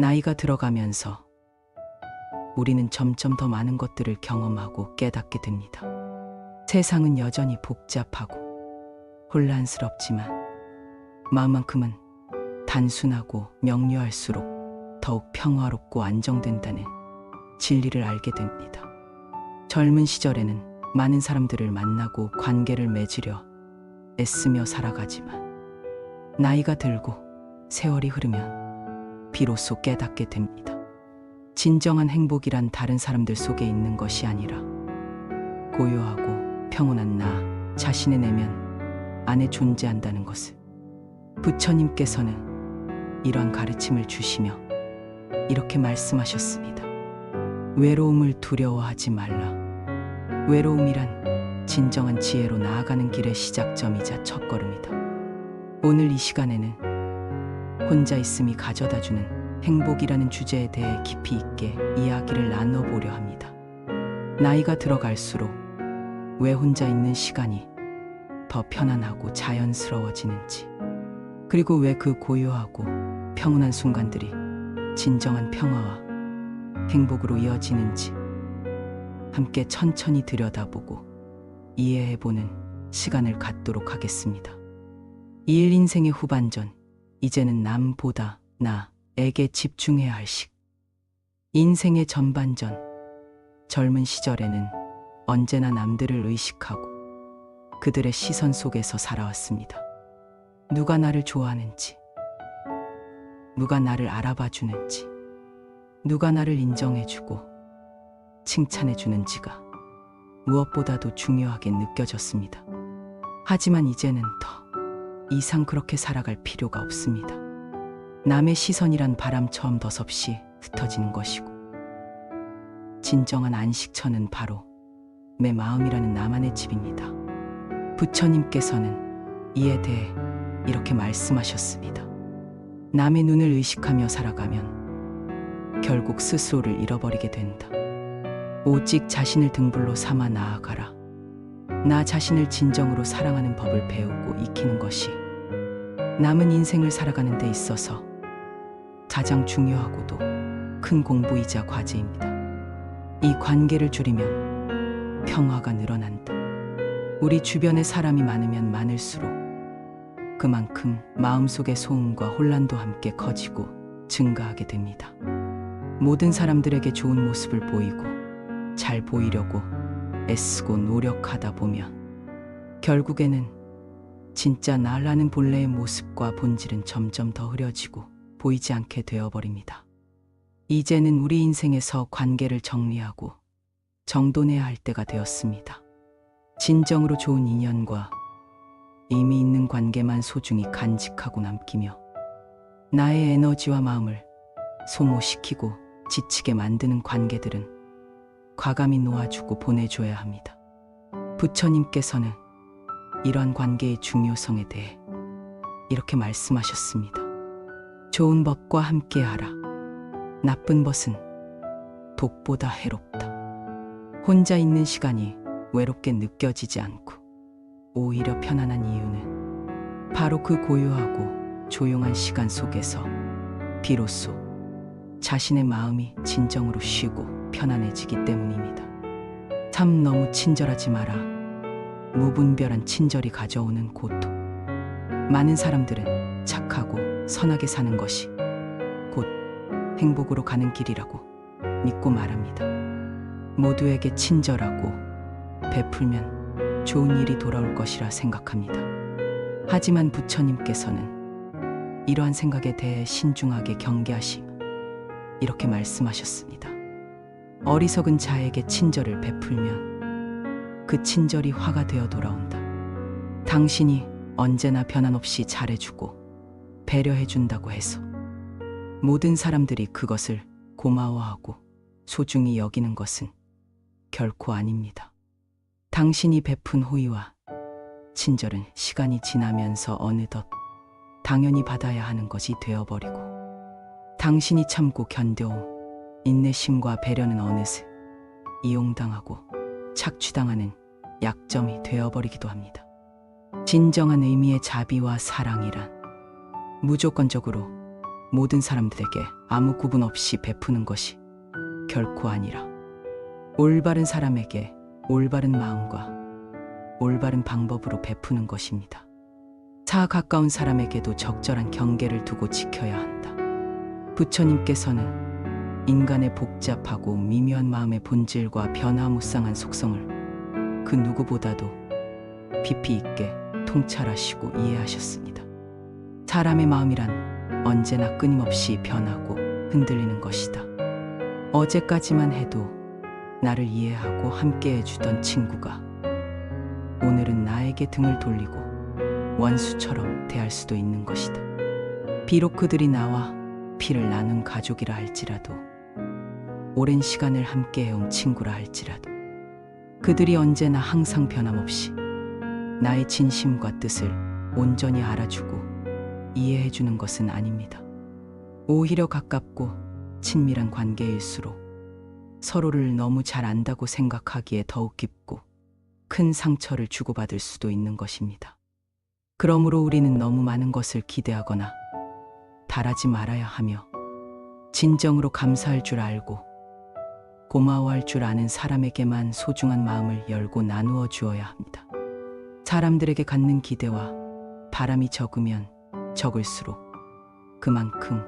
나이가 들어가면서 우리는 점점 더 많은 것들을 경험하고 깨닫게 됩니다. 세상은 여전히 복잡하고 혼란스럽지만 마음만큼은 단순하고 명료할수록 더욱 평화롭고 안정된다는 진리를 알게 됩니다. 젊은 시절에는 많은 사람들을 만나고 관계를 맺으려 애쓰며 살아가지만 나이가 들고 세월이 흐르면 비로소 깨닫게 됩니다. 진정한 행복이란 다른 사람들 속에 있는 것이 아니라 고요하고 평온한 나 자신의 내면 안에 존재한다는 것을. 부처님께서는 이러한 가르침을 주시며 이렇게 말씀하셨습니다. 외로움을 두려워하지 말라. 외로움이란 진정한 지혜로 나아가는 길의 시작점이자 첫걸음이다. 오늘 이 시간에는 혼자 있음이 가져다주는 행복이라는 주제에 대해 깊이 있게 이야기를 나눠보려 합니다. 나이가 들어갈수록 왜 혼자 있는 시간이 더 편안하고 자연스러워지는지, 그리고 왜 그 고요하고 평온한 순간들이 진정한 평화와 행복으로 이어지는지 함께 천천히 들여다보고 이해해보는 시간을 갖도록 하겠습니다. 이일 인생의 후반전, 이제는 남보다 나에게 집중해야 할 시. 인생의 전반전, 젊은 시절에는 언제나 남들을 의식하고 그들의 시선 속에서 살아왔습니다. 누가 나를 좋아하는지, 누가 나를 알아봐 주는지, 누가 나를 인정해주고 칭찬해주는지가 무엇보다도 중요하게 느껴졌습니다. 하지만 이제는 더 이상 그렇게 살아갈 필요가 없습니다. 남의 시선이란 바람처럼 덧없이 흩어지는 것이고, 진정한 안식처는 바로 내 마음이라는 나만의 집입니다. 부처님께서는 이에 대해 이렇게 말씀하셨습니다. 남의 눈을 의식하며 살아가면 결국 스스로를 잃어버리게 된다. 오직 자신을 등불로 삼아 나아가라. 나 자신을 진정으로 사랑하는 법을 배우고 익히는 것이 남은 인생을 살아가는 데 있어서 가장 중요하고도 큰 공부이자 과제입니다. 이 관계를 줄이면 평화가 늘어난다. 우리 주변에 사람이 많으면 많을수록 그만큼 마음속의 소음과 혼란도 함께 커지고 증가하게 됩니다. 모든 사람들에게 좋은 모습을 보이고 잘 보이려고 애쓰고 노력하다 보면 결국에는 진짜 나라는 본래의 모습과 본질은 점점 더 흐려지고 보이지 않게 되어버립니다. 이제는 우리 인생에서 관계를 정리하고 정돈해야 할 때가 되었습니다. 진정으로 좋은 인연과 의미 있는 관계만 소중히 간직하고 남기며 나의 에너지와 마음을 소모시키고 지치게 만드는 관계들은 과감히 놓아주고 보내줘야 합니다. 부처님께서는 이러한 관계의 중요성에 대해 이렇게 말씀하셨습니다. 좋은 법과 함께하라. 나쁜 것은 독보다 해롭다. 혼자 있는 시간이 외롭게 느껴지지 않고 오히려 편안한 이유는 바로 그 고요하고 조용한 시간 속에서 비로소 자신의 마음이 진정으로 쉬고 편안해지기 때문입니다. 참 너무 친절하지 마라. 무분별한 친절이 가져오는 고통. 많은 사람들은 착하고 선하게 사는 것이 곧 행복으로 가는 길이라고 믿고 말합니다. 모두에게 친절하고 베풀면 좋은 일이 돌아올 것이라 생각합니다. 하지만 부처님께서는 이러한 생각에 대해 신중하게 경계하시며 이렇게 말씀하셨습니다. 어리석은 자에게 친절을 베풀면 그 친절이 화가 되어 돌아온다. 당신이 언제나 변함없이 잘해주고 배려해준다고 해서 모든 사람들이 그것을 고마워하고 소중히 여기는 것은 결코 아닙니다. 당신이 베푼 호의와 친절은 시간이 지나면서 어느덧 당연히 받아야 하는 것이 되어버리고, 당신이 참고 견뎌온 인내심과 배려는 어느새 이용당하고 착취당하는 약점이 되어버리기도 합니다. 진정한 의미의 자비와 사랑이란 무조건적으로 모든 사람들에게 아무 구분 없이 베푸는 것이 결코 아니라 올바른 사람에게 올바른 마음과 올바른 방법으로 베푸는 것입니다. 자 가까운 사람에게도 적절한 경계를 두고 지켜야 한다. 부처님께서는 인간의 복잡하고 미묘한 마음의 본질과 변화무쌍한 속성을 그 누구보다도 깊이 있게 통찰하시고 이해하셨습니다. 사람의 마음이란 언제나 끊임없이 변하고 흔들리는 것이다. 어제까지만 해도 나를 이해하고 함께 해주던 친구가 오늘은 나에게 등을 돌리고 원수처럼 대할 수도 있는 것이다. 비록 그들이 나와 피를 나눈 가족이라 할지라도, 오랜 시간을 함께 해온 친구라 할지라도, 그들이 언제나 항상 변함없이 나의 진심과 뜻을 온전히 알아주고 이해해주는 것은 아닙니다. 오히려 가깝고 친밀한 관계일수록 서로를 너무 잘 안다고 생각하기에 더욱 깊고 큰 상처를 주고받을 수도 있는 것입니다. 그러므로 우리는 너무 많은 것을 기대하거나 바라지 말아야 하며, 진정으로 감사할 줄 알고 고마워할 줄 아는 사람에게만 소중한 마음을 열고 나누어 주어야 합니다. 사람들에게 갖는 기대와 바람이 적으면 적을수록 그만큼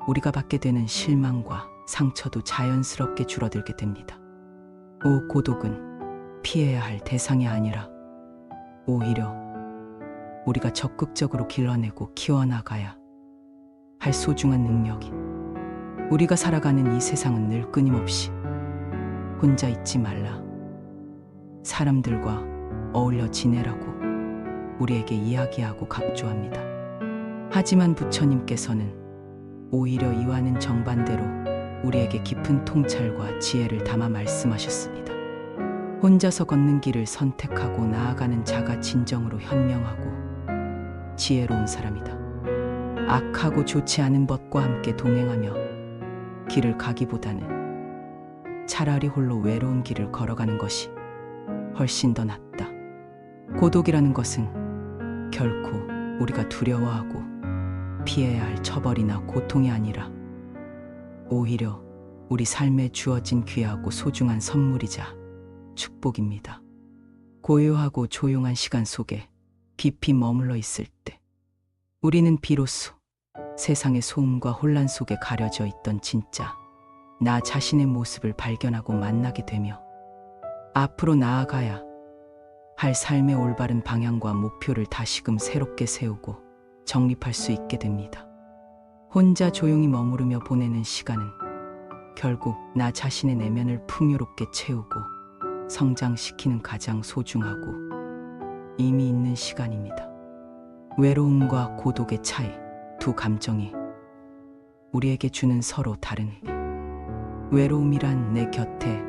우리가 받게 되는 실망과 상처도 자연스럽게 줄어들게 됩니다. 고독은 피해야 할 대상이 아니라 오히려 우리가 적극적으로 길러내고 키워나가야 할 소중한 능력인, 우리가 살아가는 이 세상은 늘 끊임없이 혼자 있지 말라, 사람들과 어울려 지내라고 우리에게 이야기하고 강조합니다. 하지만 부처님께서는 오히려 이와는 정반대로 우리에게 깊은 통찰과 지혜를 담아 말씀하셨습니다. 혼자서 걷는 길을 선택하고 나아가는 자가 진정으로 현명하고 지혜로운 사람이다. 악하고 좋지 않은 법과 함께 동행하며 길을 가기보다는 차라리 홀로 외로운 길을 걸어가는 것이 훨씬 더 낫다. 고독이라는 것은 결코 우리가 두려워하고 피해야 할 처벌이나 고통이 아니라 오히려 우리 삶에 주어진 귀하고 소중한 선물이자 축복입니다. 고요하고 조용한 시간 속에 깊이 머물러 있을 때 우리는 비로소 세상의 소음과 혼란 속에 가려져 있던 진짜 나 자신의 모습을 발견하고 만나게 되며, 앞으로 나아가야 할 삶의 올바른 방향과 목표를 다시금 새롭게 세우고 정립할 수 있게 됩니다. 혼자 조용히 머무르며 보내는 시간은 결국 나 자신의 내면을 풍요롭게 채우고 성장시키는 가장 소중하고 의미 있는 시간입니다. 외로움과 고독의 차이, 두 감정이 우리에게 주는 서로 다른 의미. 외로움이란 내 곁에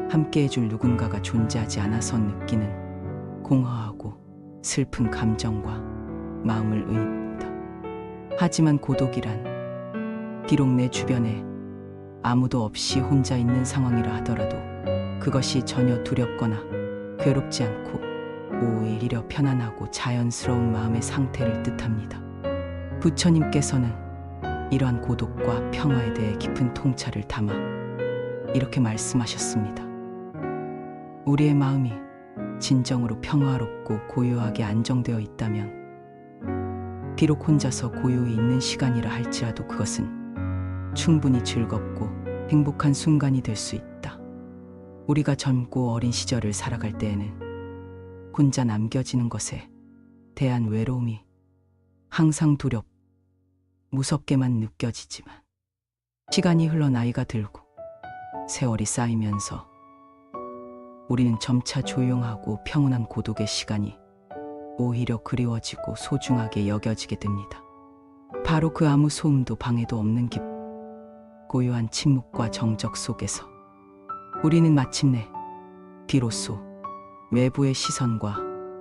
함께 해줄 누군가가 존재하지 않아서 느끼는 공허하고 슬픈 감정과 마음을 의미합니다. 하지만 고독이란 비록 내 주변에 아무도 없이 혼자 있는 상황이라 하더라도 그것이 전혀 두렵거나 괴롭지 않고 오히려 편안하고 자연스러운 마음의 상태를 뜻합니다. 부처님께서는 이러한 고독과 평화에 대해 깊은 통찰을 담아 이렇게 말씀하셨습니다. 우리의 마음이 진정으로 평화롭고 고요하게 안정되어 있다면 비록 혼자서 고요히 있는 시간이라 할지라도 그것은 충분히 즐겁고 행복한 순간이 될 수 있다. 우리가 젊고 어린 시절을 살아갈 때에는 혼자 남겨지는 것에 대한 외로움이 항상 무섭게만 느껴지지만, 시간이 흘러 나이가 들고 세월이 쌓이면서 우리는 점차 조용하고 평온한 고독의 시간이 오히려 그리워지고 소중하게 여겨지게 됩니다. 바로 그 아무 소음도 방해도 없는 고요한 침묵과 정적 속에서 우리는 마침내 비로소 외부의 시선과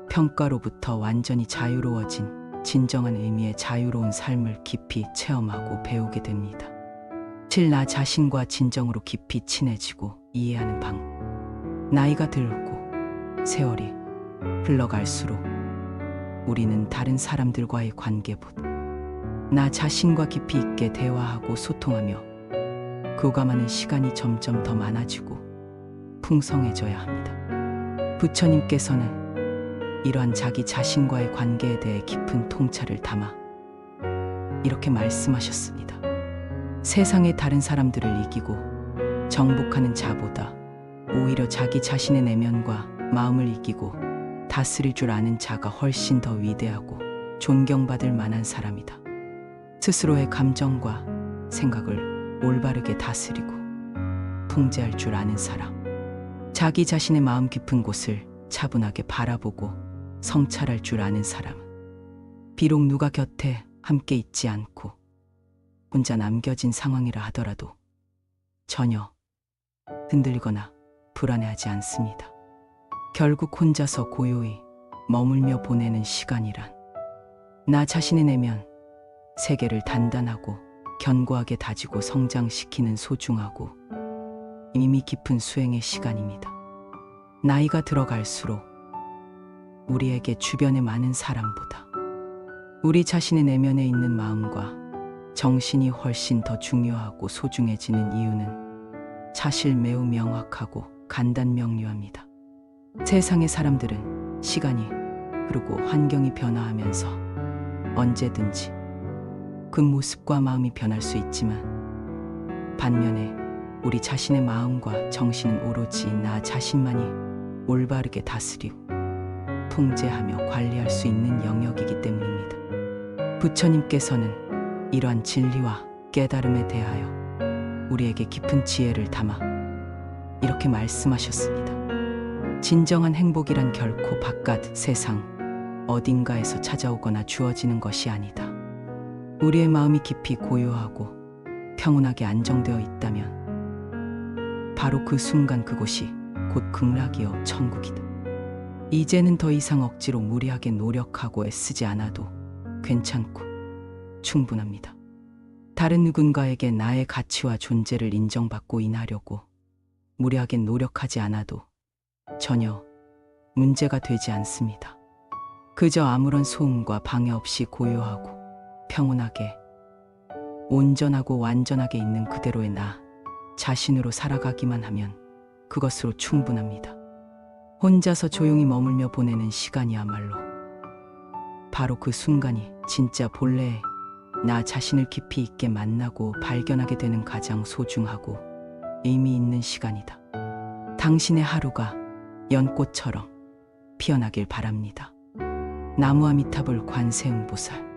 평가로부터 완전히 자유로워진 진정한 의미의 자유로운 삶을 깊이 체험하고 배우게 됩니다. 나 자신과 진정으로 깊이 친해지고 이해하는 방법. 나이가 들고 세월이 흘러갈수록 우리는 다른 사람들과의 관계보다 나 자신과 깊이 있게 대화하고 소통하며 교감하는 시간이 점점 더 많아지고 풍성해져야 합니다. 부처님께서는 이러한 자기 자신과의 관계에 대해 깊은 통찰을 담아 이렇게 말씀하셨습니다. 세상의 다른 사람들을 이기고 정복하는 자보다 오히려 자기 자신의 내면과 마음을 이기고 다스릴 줄 아는 자가 훨씬 더 위대하고 존경받을 만한 사람이다. 스스로의 감정과 생각을 올바르게 다스리고 통제할 줄 아는 사람. 자기 자신의 마음 깊은 곳을 차분하게 바라보고 성찰할 줄 아는 사람. 비록 누가 곁에 함께 있지 않고 혼자 남겨진 상황이라 하더라도 전혀 흔들리거나 불안해하지 않습니다. 결국 혼자서 고요히 머물며 보내는 시간이란 나 자신의 내면 세계를 단단하고 견고하게 다지고 성장시키는 소중하고 의미 깊은 수행의 시간입니다. 나이가 들어갈수록 우리에게 주변의 많은 사람보다 우리 자신의 내면에 있는 마음과 정신이 훨씬 더 중요하고 소중해지는 이유는 사실 매우 명확하고 간단명료합니다. 세상의 사람들은 시간이 흐르고 환경이 변화하면서 언제든지 그 모습과 마음이 변할 수 있지만 반면에 우리 자신의 마음과 정신은 오로지 나 자신만이 올바르게 다스리고 통제하며 관리할 수 있는 영역이기 때문입니다. 부처님께서는 이러한 진리와 깨달음에 대하여 우리에게 깊은 지혜를 담아 이렇게 말씀하셨습니다. 진정한 행복이란 결코 바깥 세상 어딘가에서 찾아오거나 주어지는 것이 아니다. 우리의 마음이 깊이 고요하고 평온하게 안정되어 있다면 바로 그 순간 그곳이 곧 극락이요 천국이다. 이제는 더 이상 억지로 무리하게 노력하고 애쓰지 않아도 괜찮고 충분합니다. 다른 누군가에게 나의 가치와 존재를 인정받고 인하려고 무리하게 노력하지 않아도 전혀 문제가 되지 않습니다. 그저 아무런 소음과 방해 없이 고요하고 평온하게 온전하고 완전하게 있는 그대로의 나 자신으로 살아가기만 하면 그것으로 충분합니다. 혼자서 조용히 머물며 보내는 시간이야말로 바로 그 순간이 진짜 본래의 나 자신을 깊이 있게 만나고 발견하게 되는 가장 소중하고 의미 있는 시간이다. 당신의 하루가 연꽃처럼 피어나길 바랍니다. 나무아미타불 관세음보살.